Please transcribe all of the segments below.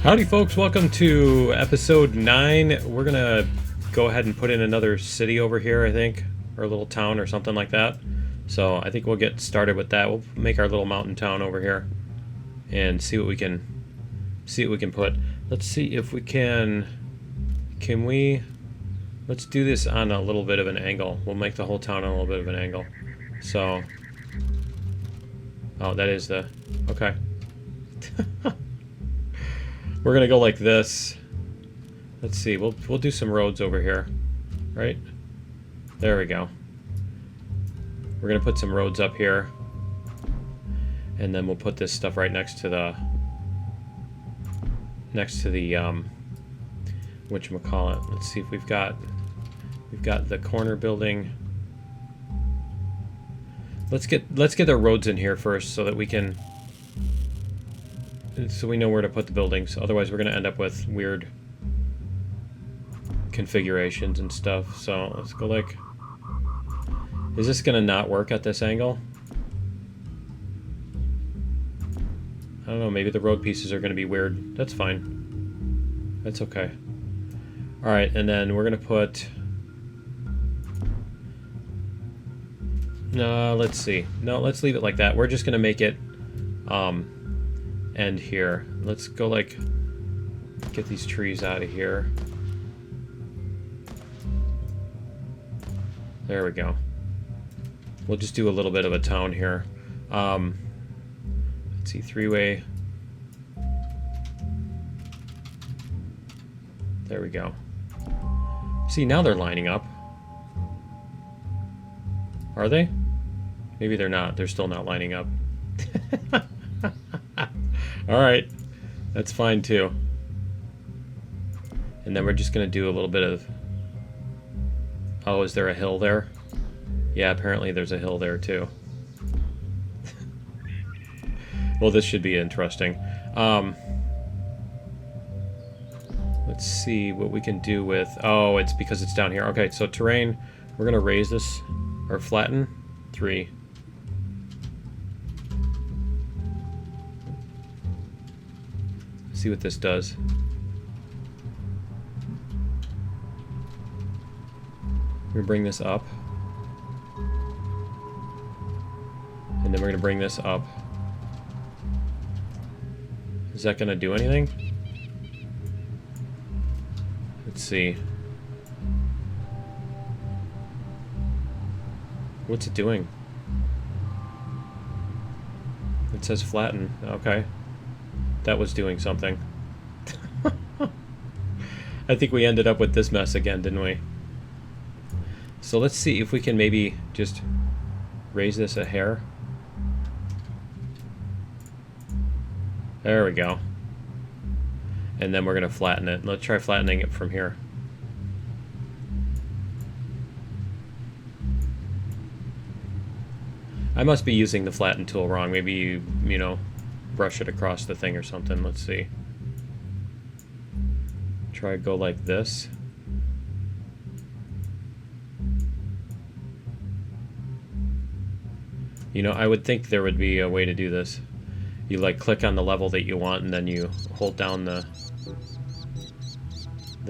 Howdy folks, welcome to episode 9. We're gonna go ahead and put in another city over here, I think, or a little town or something like that. So I think we'll get started with that. We'll make our little mountain town over here and see what we can put. Let's see if we can we, let's do this on a little bit of an angle. We'll make the whole town on a little bit of an angle. So, oh, that is the, okay. We're gonna go like this. Let's see. We'll do some roads over here, right? There we go. We're gonna put some roads up here, and then we'll put this stuff right next to the whatchamacallit. Let's see if we've got the corner building. Let's get the roads in here first so that we can. So we know where to put the buildings. Otherwise, we're going to end up with weird configurations and stuff. So let's go like... Is this going to not work at this angle? I don't know. Maybe the road pieces are going to be weird. That's fine. That's okay. Alright, and then we're going to put... No, let's see. No, let's leave it like that. We're just going to make it... end here. Let's go like get these trees out of here. There we go. We'll just do a little bit of a town here. Let's see, three-way. There we go. See, now they're lining up. Are they? Maybe they're not. They're still not lining up. Alright, that's fine too. And then we're just going to do a little bit of... Oh, is there a hill there? Yeah, apparently there's a hill there too. Well, this should be interesting. Let's see what we can do with... Oh, it's because it's down here. Okay, so terrain, we're going to raise this, or flatten, 3. See what this does. We're gonna bring this up, and then we're gonna bring this up. Is that gonna do anything? Let's see. What's it doing? It says flatten. Okay. That was doing something. I think we ended up with this mess again, didn't we? So let's see if we can maybe just raise this a hair. There we go. And then we're going to flatten it. Let's try flattening it from here. I must be using the flatten tool wrong. Maybe you know, brush it across the thing or something. Let's see. Try to go like this. You know, I would think there would be a way to do this. You like click on the level that you want and then you hold down the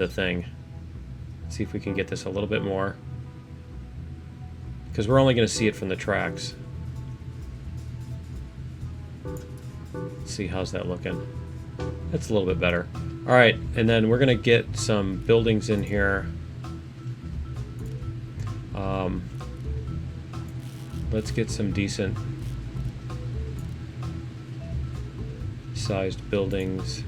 thing. See if we can get this a little bit more. Because we're only going to see it from the tracks. See, how's that looking? That's a little bit better. Alright, and then we're gonna get some buildings in here. Let's get some decent sized buildings.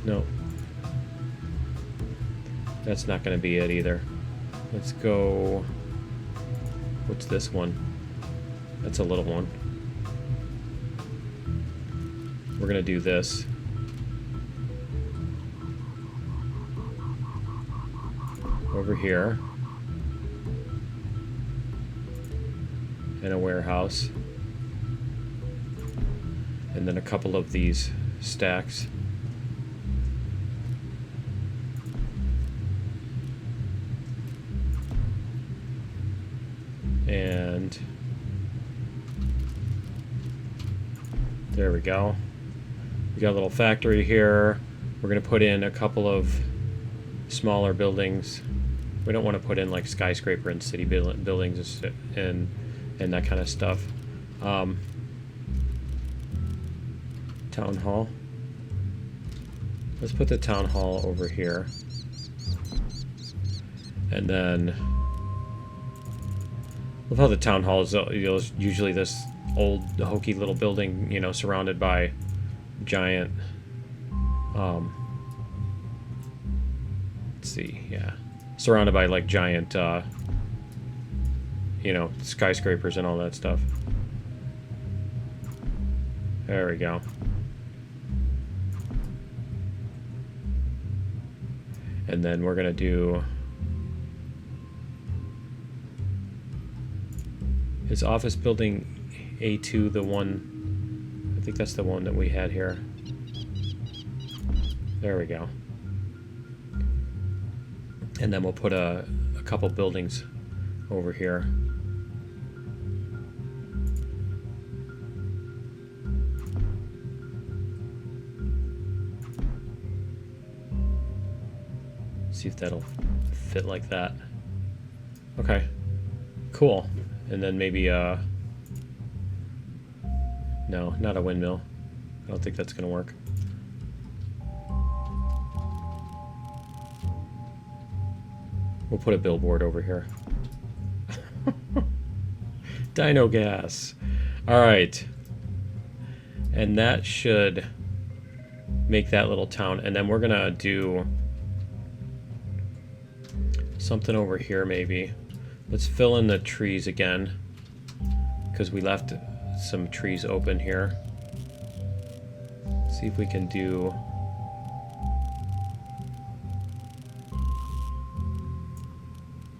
No, that's not gonna be it either. Let's go. What's this one? That's a little one. We're gonna do this. Over here. And a warehouse. And then a couple of these stacks. And there we go. We got a little factory here. We're going to put in a couple of smaller buildings. We don't want to put in like skyscraper and city buildings and that kind of stuff. Town hall. Let's put the town hall over here. And then, love how the town hall is usually this old hokey little building, you know, surrounded by giant, let's see, yeah, surrounded by like giant, you know, skyscrapers and all that stuff. There we go. And then we're gonna do, is office building A2 the one? I think that's the one that we had here. There we go. And then we'll put a couple buildings over here. See if that'll fit like that. Okay, cool. And then maybe no, not a windmill. I don't think that's gonna work. We'll put a billboard over here. Dino gas. All right, and that should make that little town. And then we're gonna do something over here maybe. Let's fill in the trees again, because we left some trees open here. See if we can do,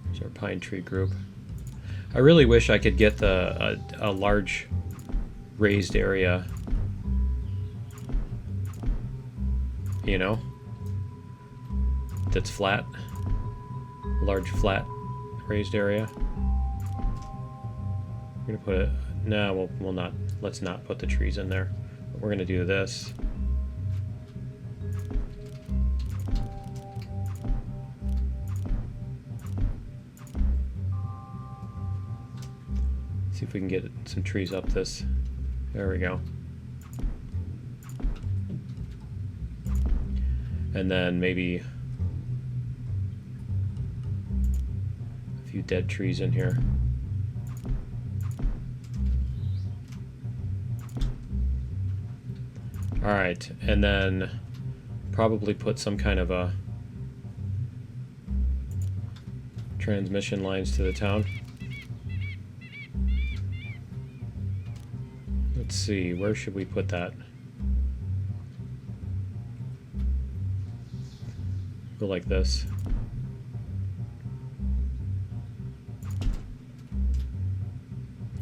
there's our pine tree group. I really wish I could get a large raised area, you know, that's flat. Large flat raised area. We're gonna put it, no, we'll not, let's not put the trees in there. But we're gonna do this. See if we can get some trees up this. There we go. And then maybe few dead trees in here. All right, and then probably put some kind of a transmission lines to the town. Let's see, where should we put that? Go like this.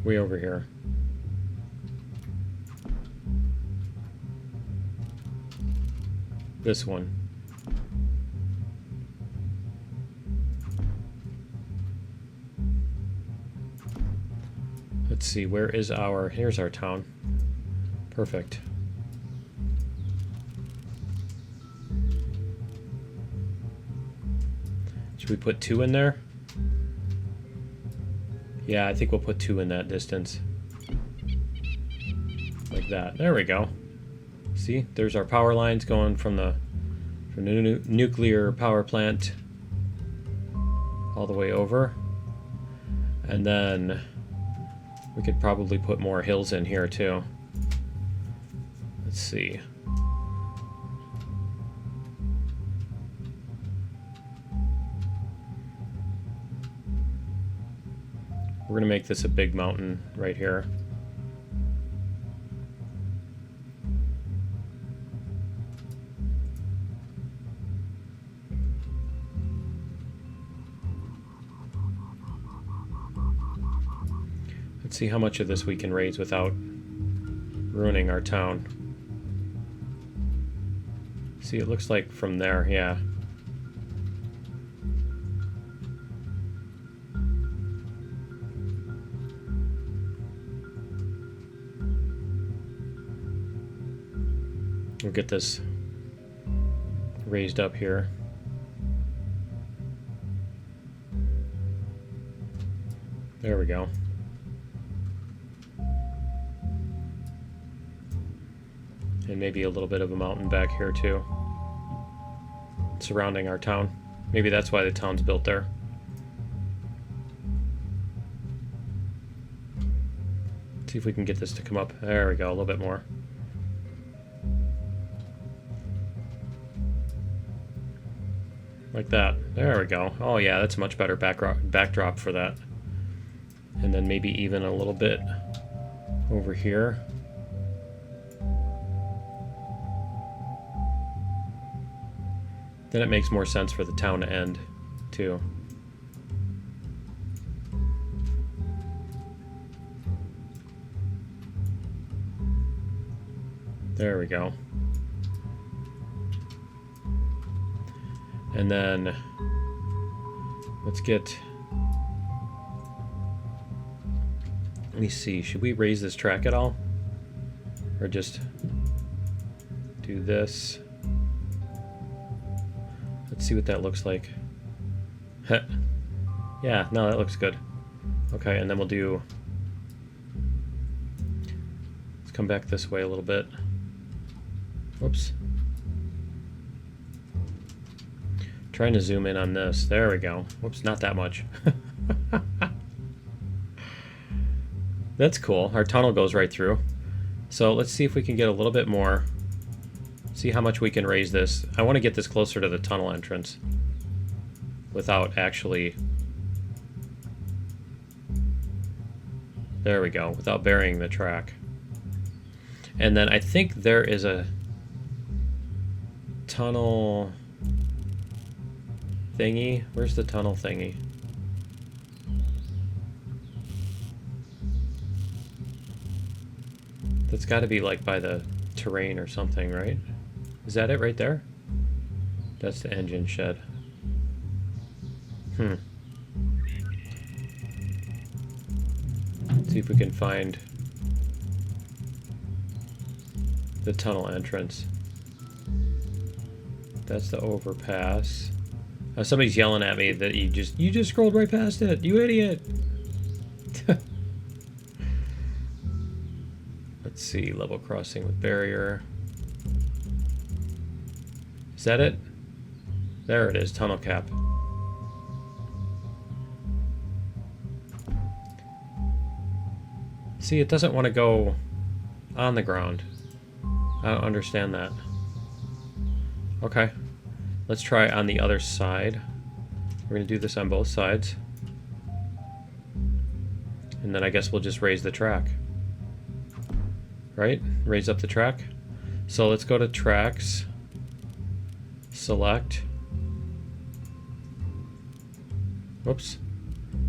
Way over here. This one. Let's see, where is our, here's our town. Perfect. Should we put 2 in there? Yeah, I think we'll put 2 in that distance. Like that. There we go. See, there's our power lines going from the nuclear power plant all the way over. And then we could probably put more hills in here too. Let's see. We're gonna make this a big mountain right here. Let's see how much of this we can raise without ruining our town. See, it looks like from there, yeah. We'll get this raised up here. There we go. And maybe a little bit of a mountain back here too, surrounding our town. Maybe that's why the town's built there. See if we can get this to come up. There we go, a little bit more. Like that. There we go. Oh yeah, that's a much better backdrop for that. And then maybe even a little bit over here. Then it makes more sense for the town to end, too. There we go. And then let's get... Let me see, should we raise this track at all? Or just do this? Let's see what that looks like. Yeah, no, that looks good. Okay, and then we'll do... Let's come back this way a little bit. Whoops. Trying to zoom in on this. There we go. Whoops, not that much. That's cool. Our tunnel goes right through. So let's see if we can get a little bit more. See how much we can raise this. I want to get this closer to the tunnel entrance without actually... There we go. Without burying the track. And then I think there is a tunnel thingy. Where's the tunnel thingy? That's got to be like by the terrain or something, right? Is that it right there? That's the engine shed. Let's see if we can find the tunnel entrance. That's the overpass. Somebody's yelling at me that you just scrolled right past it, you idiot. Let's see, level crossing with barrier. Is that it? There it is, tunnel cap. See, it doesn't want to go on the ground. I don't understand that. Okay, let's try on the other side. We're going to do this on both sides. And then I guess we'll just raise the track. Right? Raise up the track. So let's go to tracks. Select. Whoops.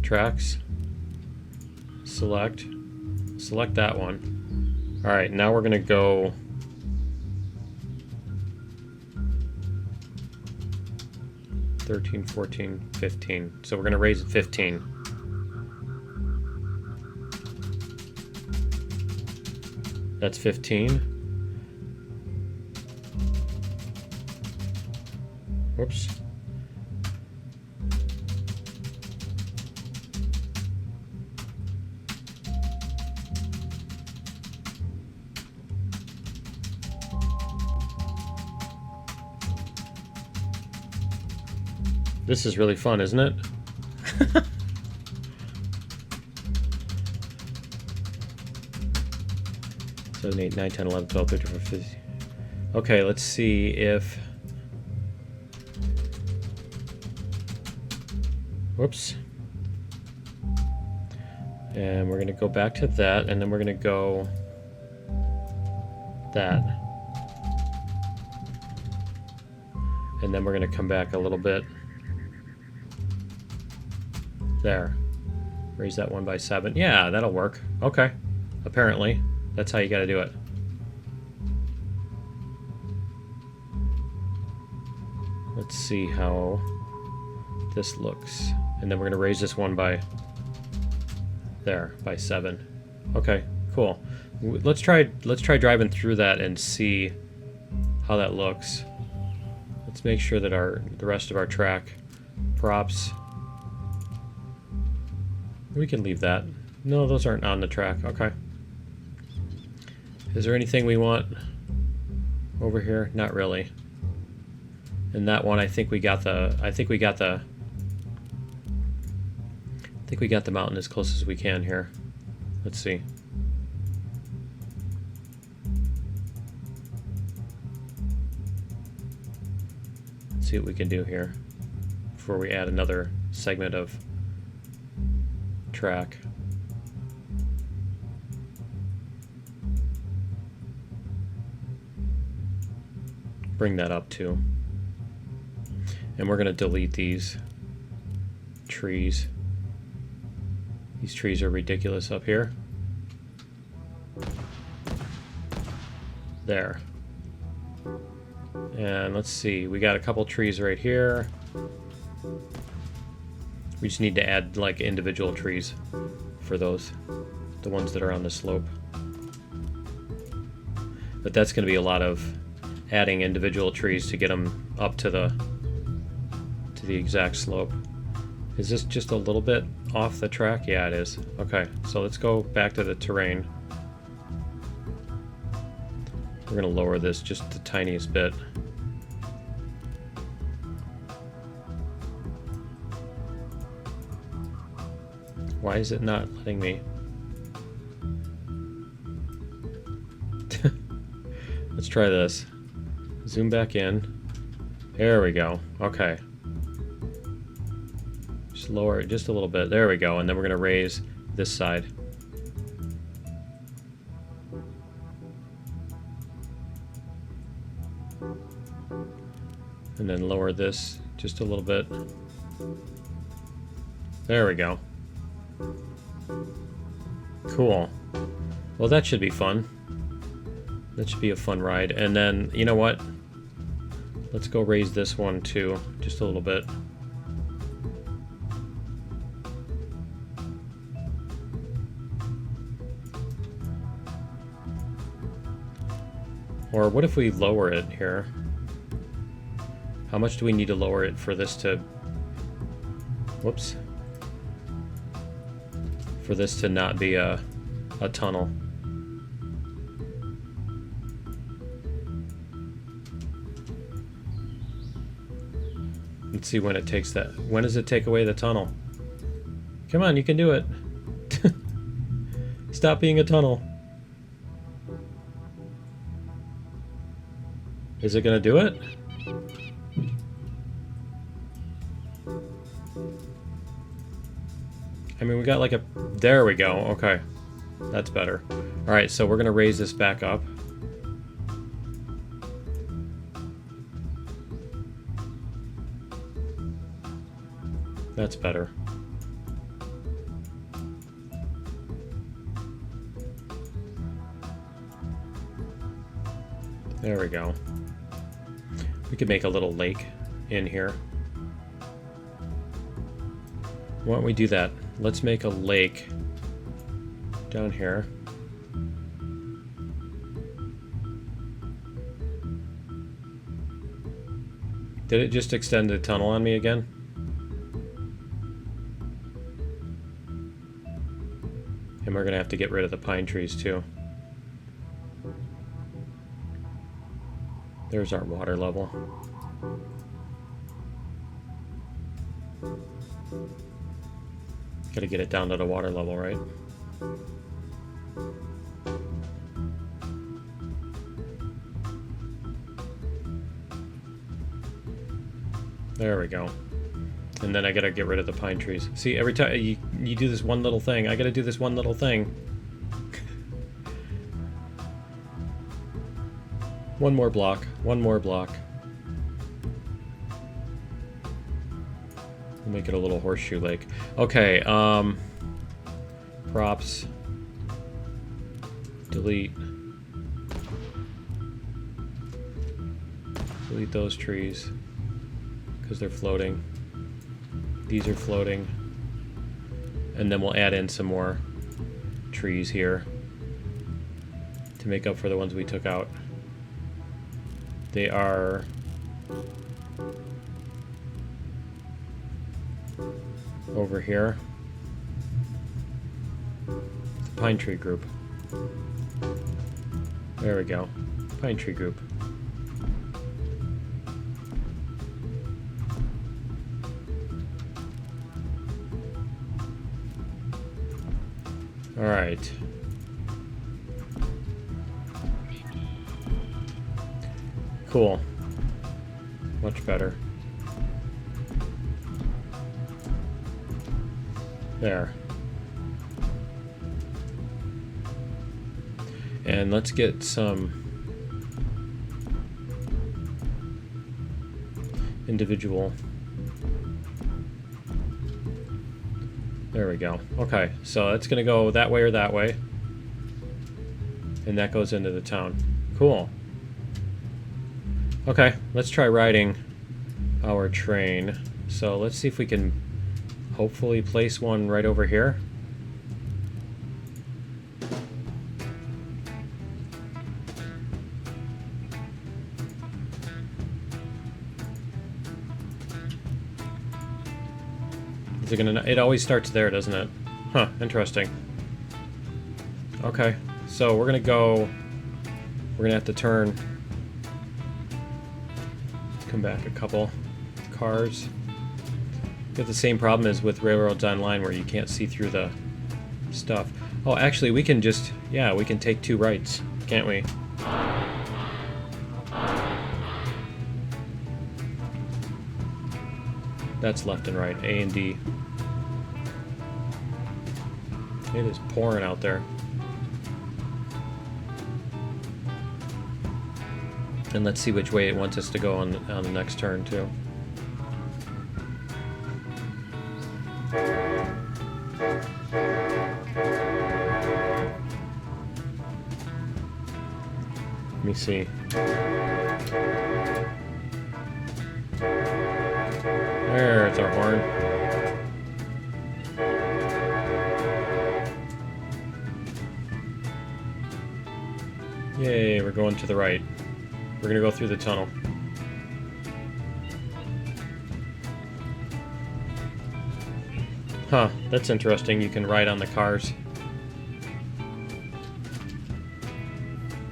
Tracks. Select. Select that one. Alright, now we're going to go... $13, $14, $15. So we're going to raise it 15. That's 15. Whoops. This is really fun, isn't it? 7, 8, 9, 10, 11, 12, 13, 14, 15. Okay, let's see if... Whoops. And we're going to go back to that, and then we're going to go... that. And then we're going to come back a little bit. There. Raise that one by 7. Yeah, that'll work. Okay. Apparently. That's how you gotta do it. Let's see how this looks. And then we're gonna raise this one by... there, by 7. Okay, cool. Let's try driving through that and see how that looks. Let's make sure that the rest of our track props, we can leave that. No, those aren't on the track. Okay. Is there anything we want over here? Not really. And that one, I think we got the mountain as close as we can here. Let's see. Let's see what we can do here before we add another segment of track. Bring that up too. And we're going to delete these trees. These trees are ridiculous up here. There. And let's see, we got a couple trees right here. We just need to add like individual trees for those, the ones that are on the slope. But that's going to be a lot of adding individual trees to get them up to the exact slope. Is this just a little bit off the track? Yeah, it is. Okay, so let's go back to the terrain. We're going to lower this just the tiniest bit. Why is it not letting me? Let's try this. Zoom back in. There we go. Okay. Just lower it just a little bit. There we go. And then we're going to raise this side. And then lower this just a little bit. There we go. Cool. Well, that should be fun. That should be a fun ride. And then, you know what? Let's go raise this one too, just a little bit. Or what if we lower it here? How much do we need to lower it for this to... Whoops. For this to not be a tunnel. Let's see when it takes that. When does it take away the tunnel? Come on, you can do it. Stop being a tunnel. Is it gonna do it? I mean, we got like a... There we go. Okay. That's better. Alright, so we're gonna raise this back up. That's better. There we go. We could make a little lake in here. Why don't we do that? Let's make a lake down here. Did it just extend the tunnel on me again? And we're gonna have to get rid of the pine trees too. There's our water level. Gotta get it down to the water level, right? There we go. And then I gotta get rid of the pine trees. See, every time you do this one little thing, I gotta do this one little thing. One more block. One more block. We'll make it a little horseshoe lake. Okay, props. Delete. Delete those trees. Because they're floating. These are floating. And then we'll add in some more trees here to make up for the ones we took out. They are over here. The Pine Tree Group. There we go. Pine Tree Group. All right. Cool. Much better. There. And let's get some individual. There we go. Okay, so it's gonna go that way or that way. And that goes into the town. Cool. Okay, let's try riding our train. So let's see if we can hopefully place one right over here. Is it gonna? It always starts there, doesn't it? Huh, interesting. Okay, so we're gonna go. We're gonna have to turn. Come back a couple cars. Got the same problem as with Railroads Online where you can't see through the stuff. Oh, actually, we can just, yeah, we can take two rights, can't we? That's left and right, A and D. It is pouring out there. And let's see which way it wants us to go on the next turn, too. Let me see. There's our horn. Yay, we're going to the right. We're gonna go through the tunnel. Huh, that's interesting. You can ride on the cars.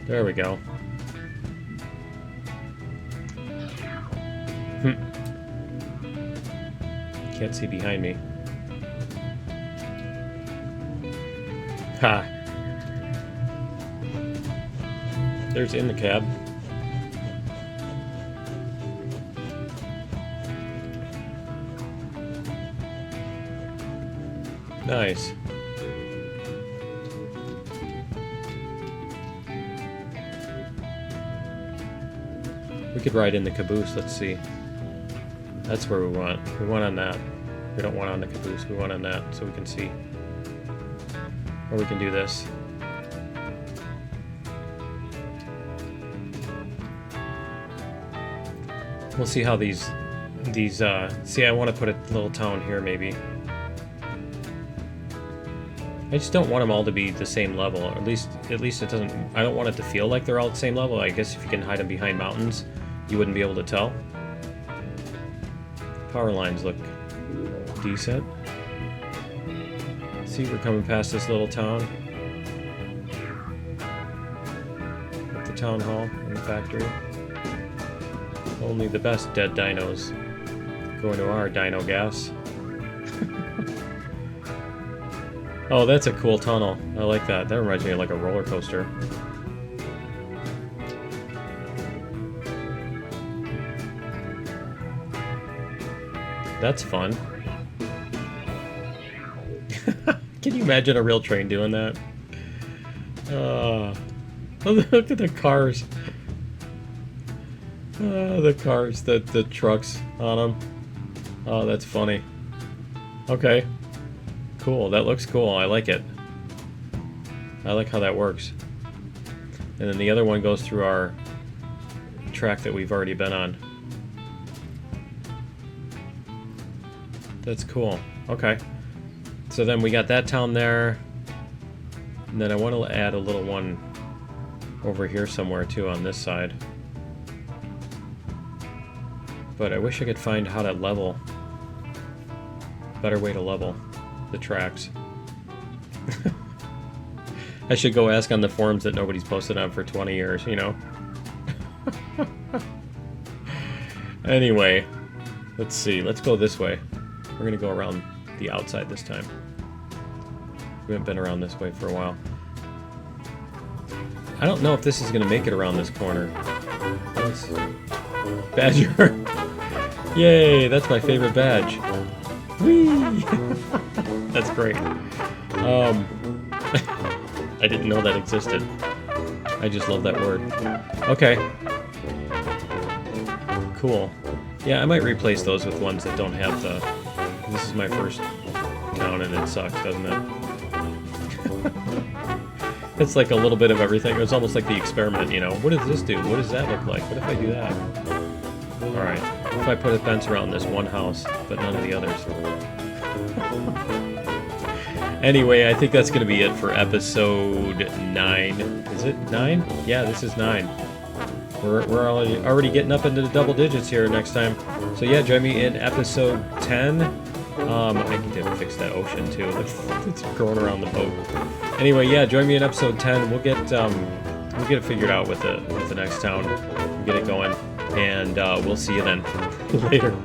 There we go. Can't see behind me. Ha! There's in the cab. Nice. We could ride in the caboose, let's see. That's where we want. We want on that. We don't want on the caboose, we want on that so we can see. Or we can do this. We'll see how these see, I want to put a little town here maybe. I just don't want them all to be the same level, or at least it doesn't, I don't want it to feel like they're all at the same level. I guess if you can hide them behind mountains, you wouldn't be able to tell. Power lines look decent. See, we're coming past this little town. At the town hall and the factory. Only the best dead dinos go into our dino gas. Oh, that's a cool tunnel. I like that. That reminds me of like a roller coaster. That's fun. Can you imagine a real train doing that? Look at the cars. The cars, the trucks on them. Oh, that's funny. Okay. Cool, that looks cool. I like it. I like how that works. And then the other one goes through our track that we've already been on. That's cool. Okay. So then we got that town there. And then I want to add a little one over here somewhere too on this side. But I wish I could find how to level. Better way to level the tracks. I should go ask on the forums that nobody's posted on for 20 years, you know? Anyway, let's see. Let's go this way. We're going to go around the outside this time. We haven't been around this way for a while. I don't know if this is going to make it around this corner. Badger. Yay, that's my favorite badge. Whee! That's great. I didn't know that existed. I just love that word. Okay. Cool. Yeah, I might replace those with ones that don't have the... This is my first count and it sucks, doesn't it? It's like a little bit of everything. It was almost like the experiment, you know. What does this do? What does that look like? What if I do that? Alright. What if I put a fence around this one house, but none of the others? Anyway, I think that's going to be it for episode 9. Is it 9? Yeah, this is 9. We're already getting up into the double digits here next time. So yeah, join me in episode 10. I need to fix that ocean too. It's growing around the boat. Anyway, yeah, join me in episode 10. We'll get it figured out with the next town. Get it going, and we'll see you then. Later.